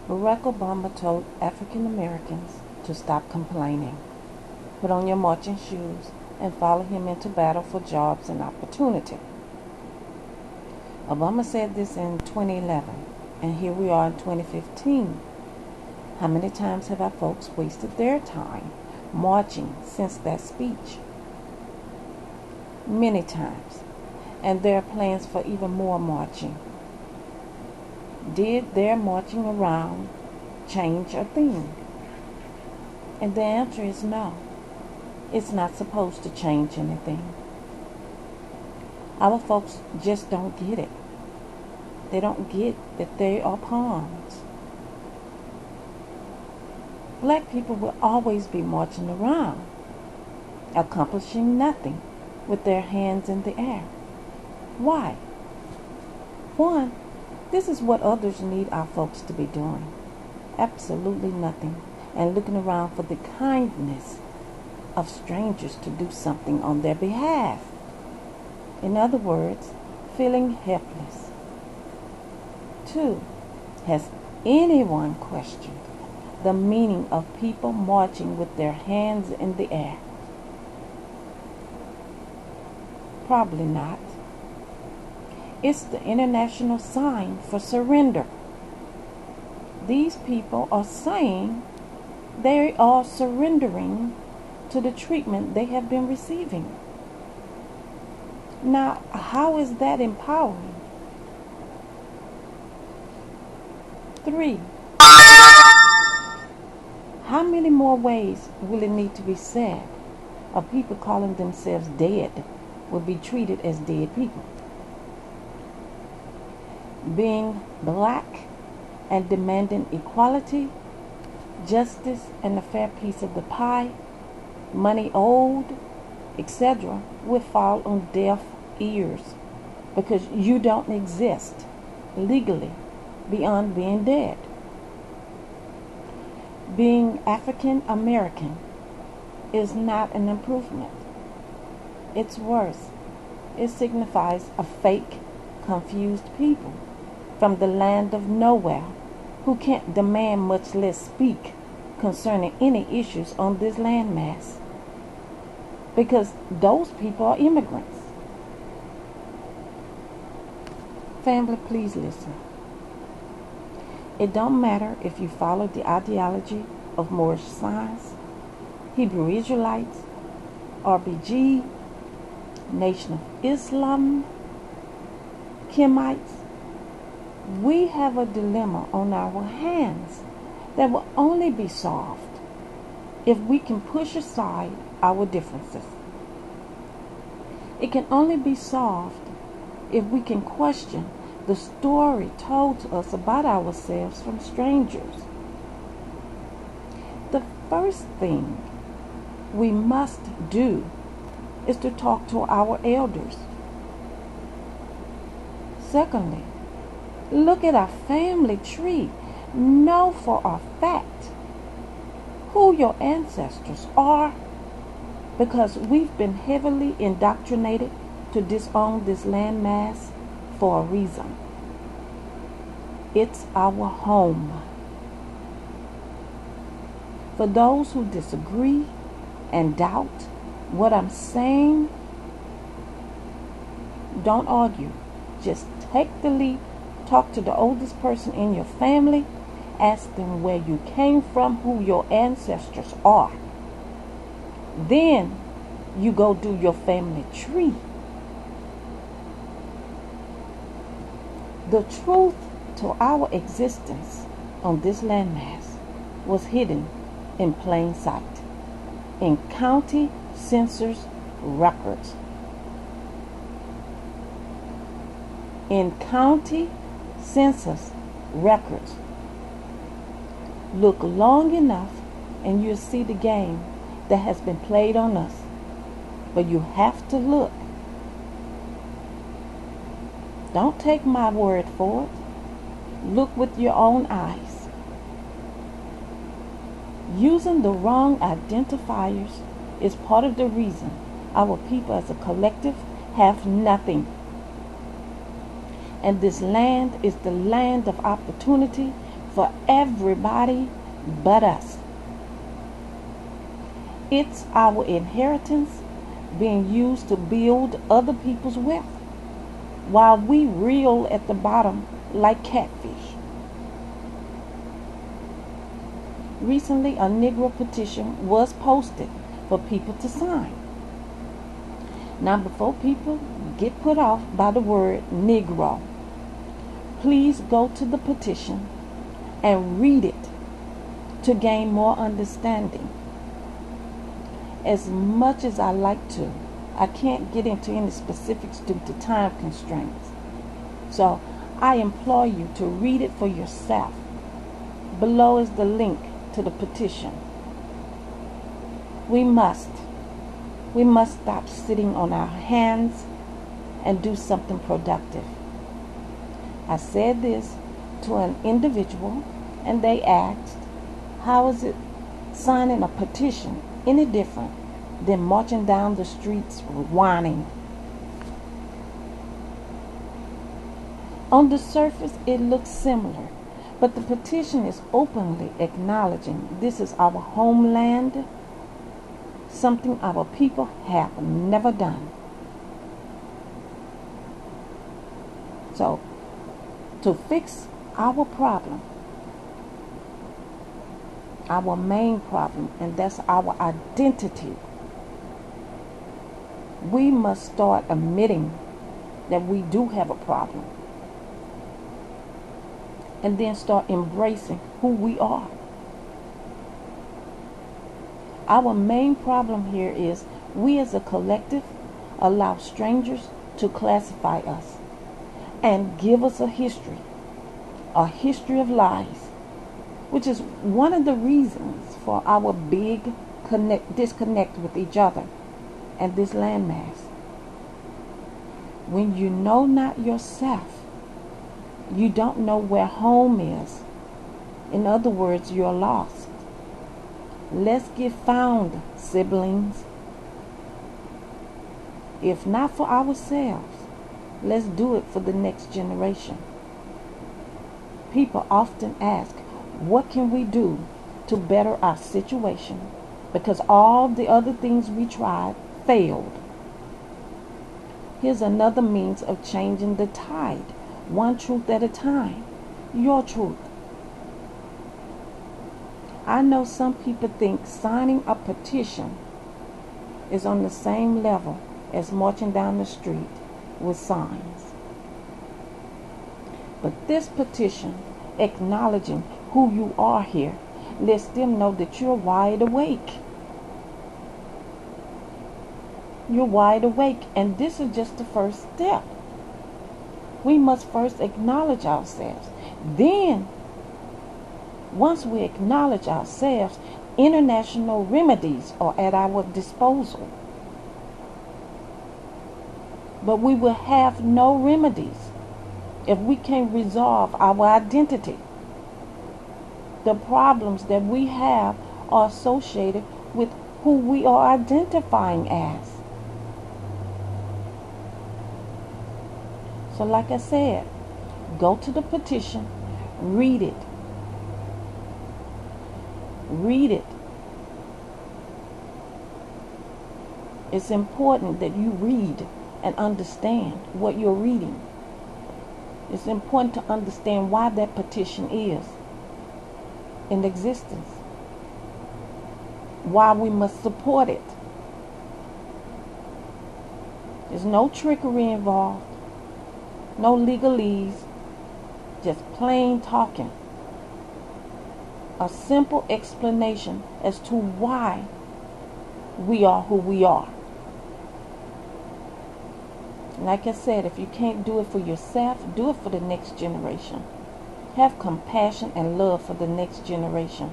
Barack Obama told African Americans to stop complaining, put on your marching shoes, and follow him into battle for jobs and opportunity. Obama said this in 2011, and here we are in 2015. How many times have our folks wasted their time marching since that speech? Many times. And there are plans for even more marching. Did their marching around change a thing? And the answer is no. It's not supposed to change anything. Our folks just don't get it. They don't get that they are pawns. Black people will always be marching around, accomplishing nothing with their hands in the air. Why? One, this is what others need our folks to be doing. Absolutely nothing. And looking around for the kindness of strangers to do something on their behalf. In other words, feeling helpless. Two, has anyone questioned the meaning of people marching with their hands in the air? Probably not. It's the international sign for surrender. These people are saying they are surrendering to the treatment they have been receiving. Now, how is that empowering? 3. How many more ways will it need to be said of people calling themselves dead will be treated as dead people? Being black and demanding equality, justice, and a fair piece of the pie, money owed, etc., will fall on deaf ears because you don't exist legally beyond being dead. Being African American is not an improvement. It's worse. It signifies a fake, confused people from the land of nowhere who can't demand, much less speak, concerning any issues on this landmass. Because those people are immigrants. Family, please listen. It don't matter if you follow the ideology of Moorish science, Hebrew Israelites, RBG, Nation of Islam, Kemites. We have a dilemma on our hands that will only be solved if we can push aside our differences. It can only be solved if we can question the story told to us about ourselves from strangers. The first thing we must do is to talk to our elders. Secondly, look at our family tree. Know for a fact who your ancestors are, because we've been heavily indoctrinated to disown this landmass for a reason. It's our home. For those who disagree and doubt what I'm saying, don't argue. Just take the leap, talk to the oldest person in your family, ask them where you came from, who your ancestors are. Then you go do your family tree. The truth to our existence on this landmass was hidden in plain sight in county census records. In county census records. Look long enough and you'll see the game that has been played on us. But you have to look. Don't take my word for it. Look with your own eyes. Using the wrong identifiers is part of the reason our people as a collective have nothing. And this land is the land of opportunity for everybody but us. It's our inheritance being used to build other people's wealth while we reel at the bottom like catfish. Recently, a Negro petition was posted for people to sign. Now, before people get put off by the word Negro, please go to the petition and read it to gain more understanding. As much as I like to, I can't get into any specifics due to time constraints. So I implore you to read it for yourself. Below is the link to the petition. We must stop sitting on our hands and do something productive. I said this to an individual, and they asked, how is it signing a petition any different than marching down the streets whining? On the surface, it looks similar, but the petition is openly acknowledging this is our homeland, something our people have never done. So, to fix our problem, our main problem, and that's our identity, we must start admitting that we do have a problem, and then start embracing who we are. Our main problem here is we as a collective allow strangers to classify us and give us a history of lies, which is one of the reasons for our big disconnect with each other and this landmass. When you know not yourself, you don't know where home is. In other words, you're lost. Let's get found, siblings. If not for ourselves, let's do it for the next generation. People often ask, what can we do to better our situation? Because all the other things we tried failed. Here's another means of changing the tide, one truth at a time. Your truth. I know some people think signing a petition is on the same level as marching down the street with signs. But this petition, acknowledging who you are here, lets them know that you're wide awake. You're wide awake, and this is just the first step. We must first acknowledge ourselves. Then, once we acknowledge ourselves, international remedies are at our disposal. But we will have no remedies if we can't resolve our identity. The problems that we have are associated with who we are identifying as. So like I said, go to the petition, read it. Read it. It's important that you read and understand what you're reading. It's important to understand why that petition is in existence, why we must support it. There's no trickery involved, no legalese, just plain talking. A simple explanation as to why we are who we are. Like I said, if you can't do it for yourself, do it for the next generation. Have compassion and love for the next generation.